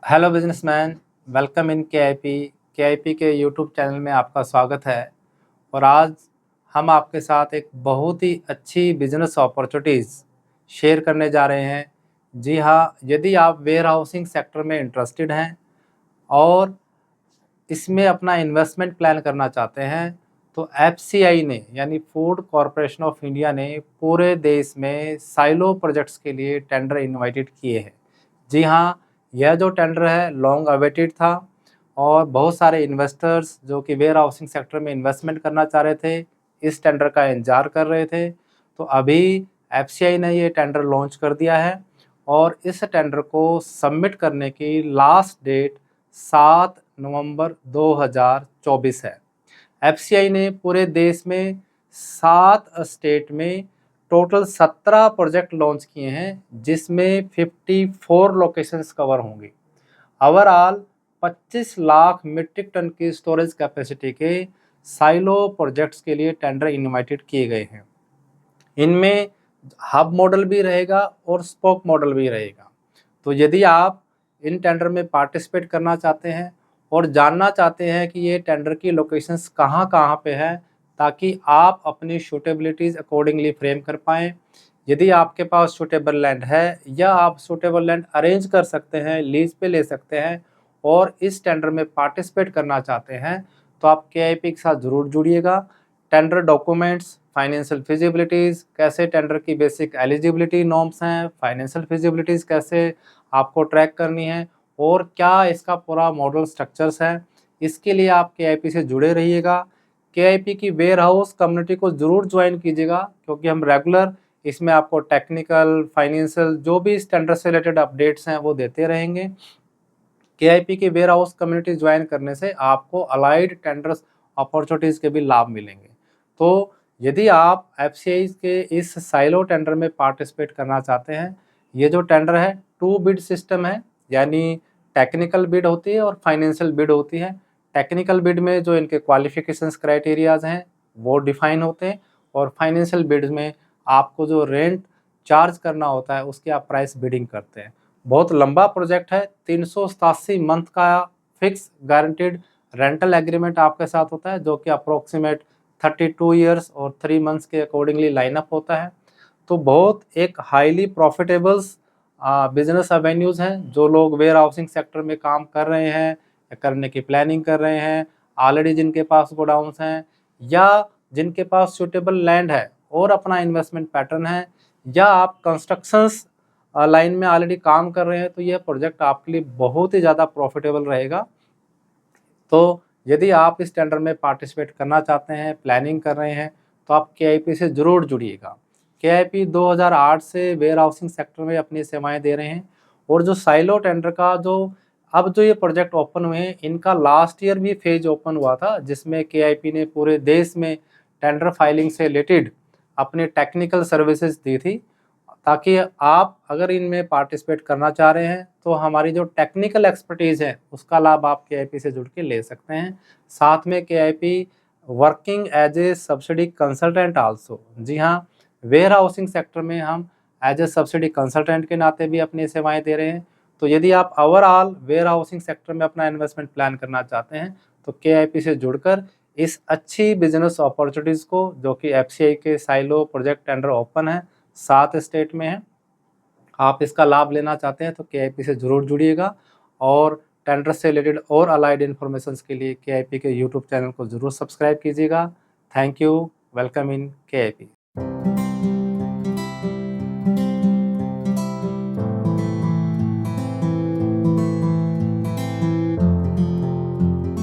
Hello businessman, welcome in के I P के YouTube channel में आपका स्वागत है। और आज हम आपके साथ एक बहुत ही अच्छी बिजनेस अपॉर्चुनिटीज़ शेयर करने जा रहे हैं। जी हाँ, यदि आप वेयर हाउसिंग सेक्टर में इंटरेस्टेड हैं और इसमें अपना इन्वेस्टमेंट प्लान करना चाहते हैं, तो एफसीआई ने यानी फूड कॉरपोरेशन ऑफ इंडिया ने पूरे देश में साइलो प्रोजेक्ट्स के लिए टेंडर इनवाइटेड किए हैं। जी हाँ, यह जो टेंडर है लॉन्ग अवेटेड था और बहुत सारे इन्वेस्टर्स जो कि वेयर हाउसिंग सेक्टर में इन्वेस्टमेंट करना चाह रहे थे, इस टेंडर का इंतजार कर रहे थे। तो अभी एफसीआई ने ये टेंडर लॉन्च कर दिया है और इस टेंडर को सबमिट करने की लास्ट डेट 7 नवंबर 2024 है। एफसीआई ने पूरे देश में 7 स्टेट में टोटल 17 प्रोजेक्ट लॉन्च किए हैं, जिसमें 54 लोकेशंस कवर होंगी। ओवरऑल 25 लाख मीट्रिक टन की स्टोरेज कैपेसिटी के साइलो प्रोजेक्ट्स के लिए टेंडर इनवाइटेड किए गए हैं। इनमें हब मॉडल भी रहेगा और स्पोक मॉडल भी रहेगा। तो यदि आप इन टेंडर में पार्टिसिपेट करना चाहते हैं और जानना चाहते हैं कि ये टेंडर की लोकेशंस कहाँ कहाँ पे है, ताकि आप अपनी सूटेबिलिटीज़ अकॉर्डिंगली फ्रेम कर पाएँ। यदि आपके पास सूटेबल लैंड है या आप सूटेबल लैंड अरेंज कर सकते हैं, लीज पे ले सकते हैं और इस टेंडर में पार्टिसिपेट करना चाहते हैं, तो आप केआईपी के साथ ज़रूर जुड़िएगा। टेंडर डॉक्यूमेंट्स, फाइनेंशियल फिजिबिलिटीज़, कैसे टेंडर की बेसिक एलिजिबिलिटी नॉर्म्स हैं, फाइनेंशियल फिजिबिलिटीज़ कैसे आपको ट्रैक करनी है और क्या इसका पूरा मॉडल स्ट्रक्चर्स है, इसके लिए आप केआईपी से जुड़े रहिएगा। केआईपी की वेयर हाउस कम्युनिटी को ज़रूर ज्वाइन कीजिएगा, क्योंकि हम रेगुलर इसमें आपको टेक्निकल, फाइनेंशियल जो भी इस टेंडर से रिलेटेड अपडेट्स हैं वो देते रहेंगे। केआईपी की वेयर हाउस कम्युनिटी ज्वाइन करने से आपको अलाइड टेंडर्स अपॉर्चुनिटीज़ के भी लाभ मिलेंगे। तो यदि आप एफसीआई के इस साइलो टेंडर में पार्टिसिपेट करना चाहते हैं, ये जो टेंडर है 2 बिड सिस्टम है, यानी टेक्निकल बिड होती है और फाइनेंशियल बिड होती है। टेक्निकल बिड में जो इनके क्वालिफिकेशंस क्राइटेरियाज हैं वो डिफाइन होते हैं और फाइनेंशियल बिड में आपको जो रेंट चार्ज करना होता है उसकी आप प्राइस बिडिंग करते हैं। बहुत लंबा प्रोजेक्ट है, 387 मंथ का फिक्स गारंटीड रेंटल एग्रीमेंट आपके साथ होता है, जो कि अप्रोक्सीमेट 32 ईयर्स और 3 मंथ्स के अकॉर्डिंगली लाइनअप होता है। तो बहुत एक हाईली प्रॉफिटेबल्स बिजनेस एवेन्यूज़ हैं। जो लोग वेयर हाउसिंग सेक्टर में काम कर रहे हैं या करने की प्लानिंग कर रहे हैं, ऑलरेडी जिनके पास गोडाउंस हैं या जिनके पास सूटेबल लैंड है और अपना इन्वेस्टमेंट पैटर्न है, या आप कंस्ट्रक्शंस लाइन में ऑलरेडी काम कर रहे हैं, तो यह प्रोजेक्ट आपके लिए बहुत ही ज़्यादा प्रॉफिटेबल रहेगा। तो यदि आप इस टेंडर में पार्टिसिपेट करना चाहते हैं, प्लानिंग कर रहे हैं, तो आप केआईपी से ज़रूर जुड़िएगा। केआईपी 2008 से वेयर हाउसिंग सेक्टर में अपनी सेवाएं दे रहे हैं और जो साइलो टेंडर का जो अब जो ये प्रोजेक्ट ओपन हुए हैं, इनका लास्ट ईयर भी फेज ओपन हुआ था, जिसमें केआईपी ने पूरे देश में टेंडर फाइलिंग से रिलेटेड अपनी टेक्निकल सर्विसेज दी थी, ताकि आप अगर इनमें पार्टिसिपेट करना चाह रहे हैं तो हमारी जो टेक्निकल एक्सपर्टीज़ है उसका लाभ आप केआईपी से जुड़ के ले सकते हैं। साथ में KIP working as a subsidy consultant also. जी हाँ, वेयर हाउसिंग सेक्टर में हम एज ए सब्सिडी कंसल्टेंट के नाते भी अपनी सेवाएं दे रहे हैं। तो यदि आप ओवरऑल वेयर हाउसिंग सेक्टर में अपना इन्वेस्टमेंट प्लान करना चाहते हैं, तो केआईपी से जुड़कर इस अच्छी बिजनेस अपॉर्चुनिटीज़ को, जो कि एफसीआई के साइलो प्रोजेक्ट टेंडर ओपन है, 7 स्टेट में है, आप इसका लाभ लेना चाहते हैं, तो केआईपी से ज़रूर जुड़िएगा। और टेंडर से रिलेटेड और अलाइड इन्फॉर्मेशन के लिए केआईपी के यूट्यूब चैनल को ज़रूर सब्सक्राइब कीजिएगा। Thank you. Welcome in केआईपी।